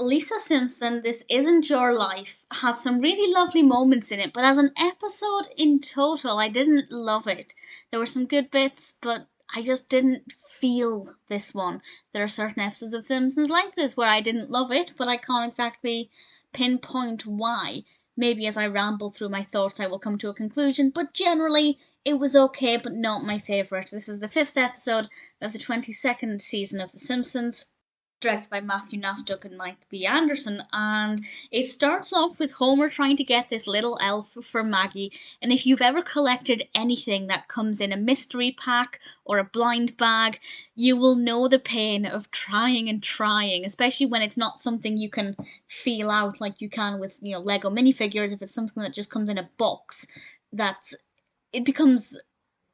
Lisa Simpson, This Isn't Your Life, has some really lovely moments in it, but as an episode in total, I didn't love it. There were some good bits, but I just didn't feel this one. There are certain episodes of Simpsons like this where I didn't love it, but I can't exactly pinpoint why. Maybe as I ramble through my thoughts, I will come to a conclusion, but generally, it was okay, but not my favourite. This is the 5th episode of the 22nd season of The Simpsons, directed by Matthew Nastuk and Mike B. Anderson, and it starts off with Homer trying to get this little elf for Maggie. And if you've ever collected anything that comes in a mystery pack or a blind bag, you will know the pain of trying and trying, especially when it's not something you can feel out like you can with, Lego minifigures. If it's something that just comes in a box, it becomes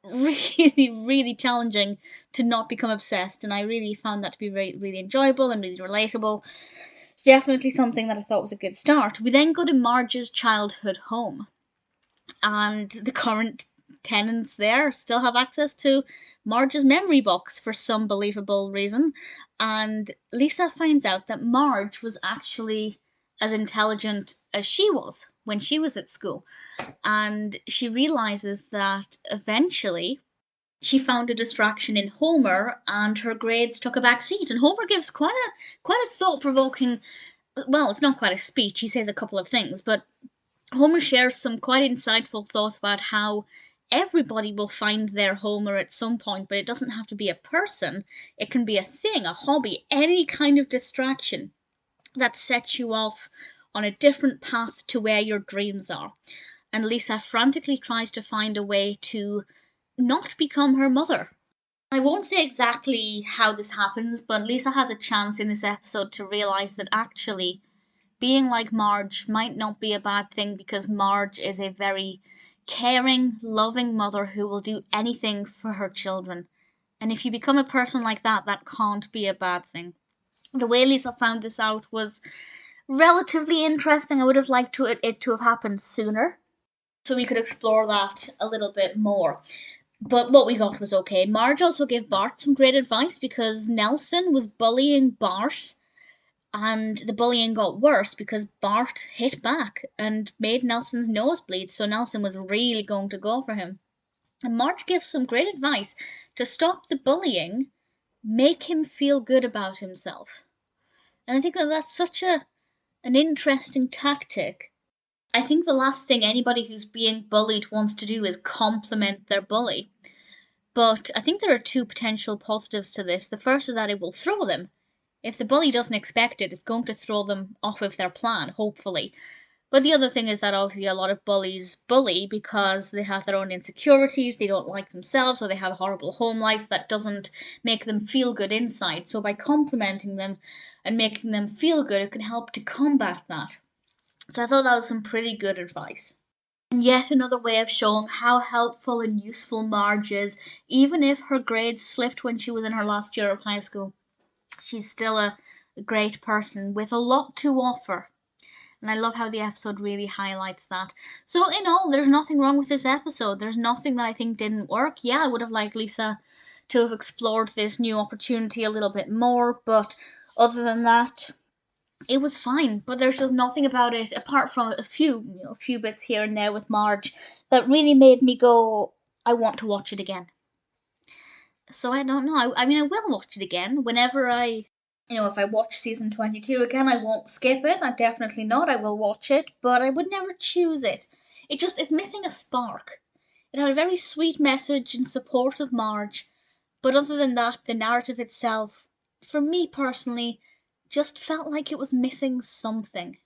really, really challenging to not become obsessed, and I really found that to be really, really enjoyable and really relatable. It's definitely something that I thought was a good start. We then go to Marge's childhood home, and the current tenants there still have access to Marge's memory box for some believable reason, and Lisa finds out that Marge was actually as intelligent as she was when she was at school, and she realizes that eventually she found a distraction in Homer, and her grades took a back seat. And Homer gives quite a thought-provoking, well, it's not quite a speech. He says a couple of things, but Homer shares some quite insightful thoughts about how everybody will find their Homer at some point, but it doesn't have to be a person. It can be a thing, a hobby, any kind of distraction that sets you off on a different path to where your dreams are. And Lisa frantically tries to find a way to not become her mother. I won't say exactly how this happens, but Lisa has a chance in this episode to realize that actually being like Marge might not be a bad thing, because Marge is a very caring, loving mother who will do anything for her children. And if you become a person like that, that can't be a bad thing. The way Lisa found this out was relatively interesting. I would have liked it to have happened sooner, so we could explore that a little bit more. But what we got was okay. Marge also gave Bart some great advice, because Nelson was bullying Bart, and the bullying got worse because Bart hit back and made Nelson's nose bleed, so Nelson was really going to go for him. And Marge gives some great advice to stop the bullying, make him feel good about himself. And I think that that's such an interesting tactic. I think the last thing anybody who's being bullied wants to do is compliment their bully. But I think there are two potential positives to this. The first is that it will throw them. If the bully doesn't expect it, it's going to throw them off of their plan, hopefully. But the other thing is that obviously a lot of bullies bully because they have their own insecurities, they don't like themselves, or they have a horrible home life that doesn't make them feel good inside. So by complimenting them and making them feel good, it can help to combat that. So I thought that was some pretty good advice. And yet another way of showing how helpful and useful Marge is, even if her grades slipped when she was in her last year of high school. She's still a great person with a lot to offer. And I love how the episode really highlights that. So in all, there's nothing wrong with this episode. There's nothing that I think didn't work. Yeah, I would have liked Lisa to have explored this new opportunity a little bit more, but other than that, it was fine. But there's just nothing about it, apart from a few bits here and there with Marge, that really made me go, I want to watch it again. So I don't know. I mean, I will watch it again whenever if I watch season 22 again, I won't skip it. I definitely not. I will watch it, but I would never choose it. It's missing a spark. It had a very sweet message in support of Marge, but other than that, the narrative itself, for me personally, just felt like it was missing something.